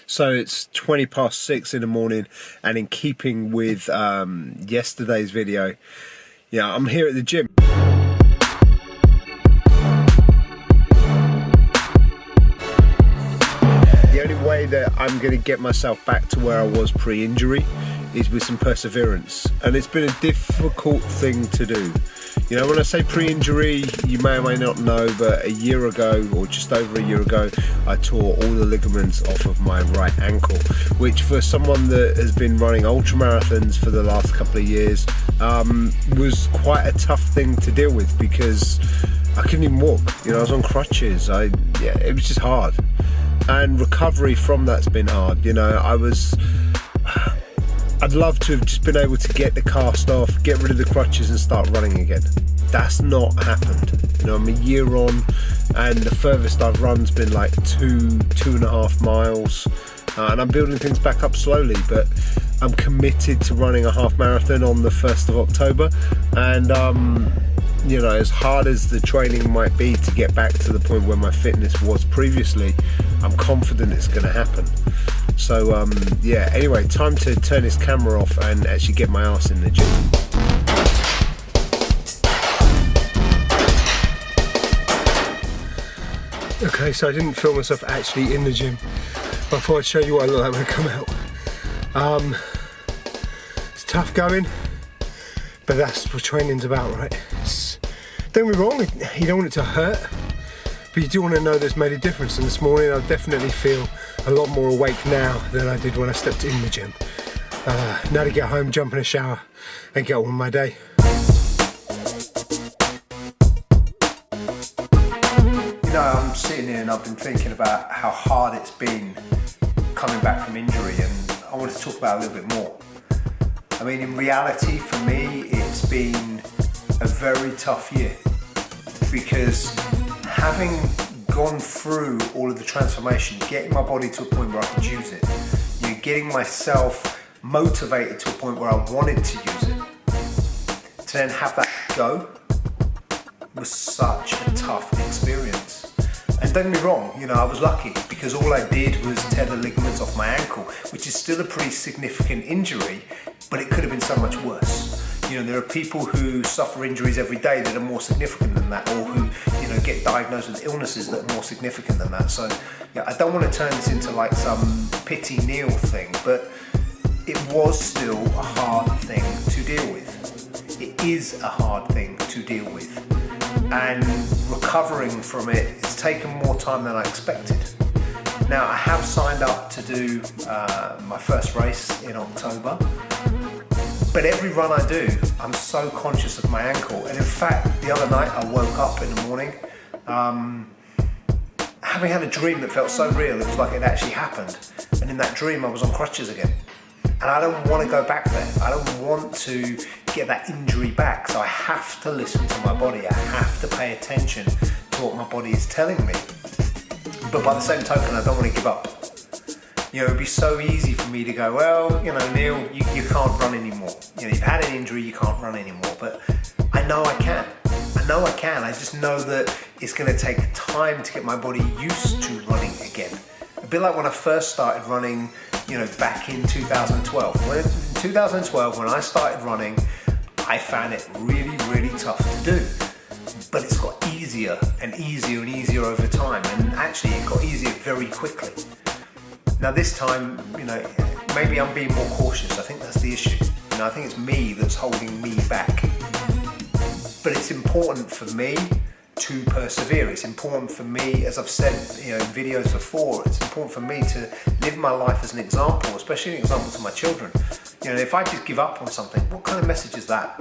So it's 6:20 in the morning, and in keeping with yesterday's video, yeah, I'm here at the gym. The only way that I'm going to get myself back to where I was pre-injury is with some perseverance, and it's been a difficult thing to do. You know, when I say pre-injury, you may or may not know, but a year ago, or just over a year ago, I tore all the ligaments off of my right ankle, which for someone that has been running ultra marathons for the last couple of years, was quite a tough thing to deal with, because I couldn't even walk. You know, I was on crutches. Yeah, it was just hard. And recovery from that's been hard. You know, I'd love to have just been able to get the cast off, get rid of the crutches and start running again. That's not happened. You know, I'm a year on, and the furthest I've run's been like 2.5 miles. And I'm building things back up slowly, but I'm committed to running a half marathon on the 1st of October. And you know, as hard as the training might be to get back to the point where my fitness was previously, I'm confident it's going to happen. So yeah, anyway, time to turn this camera off and actually get my ass in the gym. Okay, so I didn't film myself actually in the gym, but I thought I'd show you what I look like when I come out. It's tough going, but that's what training's about, right? Don't get me wrong, you don't want it to hurt, but you do want to know that's made a difference. And this morning I definitely feel a lot more awake now than I did when I stepped in the gym. Now to get home, jump in a shower and get on with my day. You know, I'm sitting here and I've been thinking about how hard it's been coming back from injury, and I want to talk about it a little bit more. I mean, in reality, for me, it's been a very tough year, because having gone through all of the transformation, getting my body to a point where I could use it, you know, getting myself motivated to a point where I wanted to use it, to then have that go was such a tough experience. And don't get me wrong, you know, I was lucky, because all I did was tear the ligaments off my ankle, which is still a pretty significant injury, but it could have been so much worse. You know, there are people who suffer injuries every day that are more significant than that, or who, you know, get diagnosed with illnesses that are more significant than that. So, yeah, I don't want to turn this into like some pity Neil thing, but it was still a hard thing to deal with. It is a hard thing to deal with. And recovering from it, it's taken more time than I expected. Now, I have signed up to do my first race in October. But every run I do, I'm so conscious of my ankle. And in fact, the other night I woke up in the morning, having had a dream that felt so real, it was like it actually happened. And in that dream, I was on crutches again. And I don't want to go back there. I don't want to get that injury back. So I have to listen to my body. I have to pay attention to what my body is telling me. But by the same token, I don't want to give up. You know, it'd be so easy for me to go, well, you know, Neil, you can't run anymore. You know, you've had an injury, you can't run anymore. But I know I can. I just know that it's going to take time to get my body used to running again. A bit like when I first started running, you know, back in 2012. In 2012, when I started running, I found it really, really tough to do. But it's got easier and easier and easier over time. And actually, it got easier very quickly. Now this time, you know, maybe I'm being more cautious. I think that's the issue. You know, I think it's me that's holding me back. But it's important for me to persevere. It's important for me, as I've said, you know, in videos before, it's important for me to live my life as an example, especially an example to my children. You know, if I just give up on something, what kind of message is that?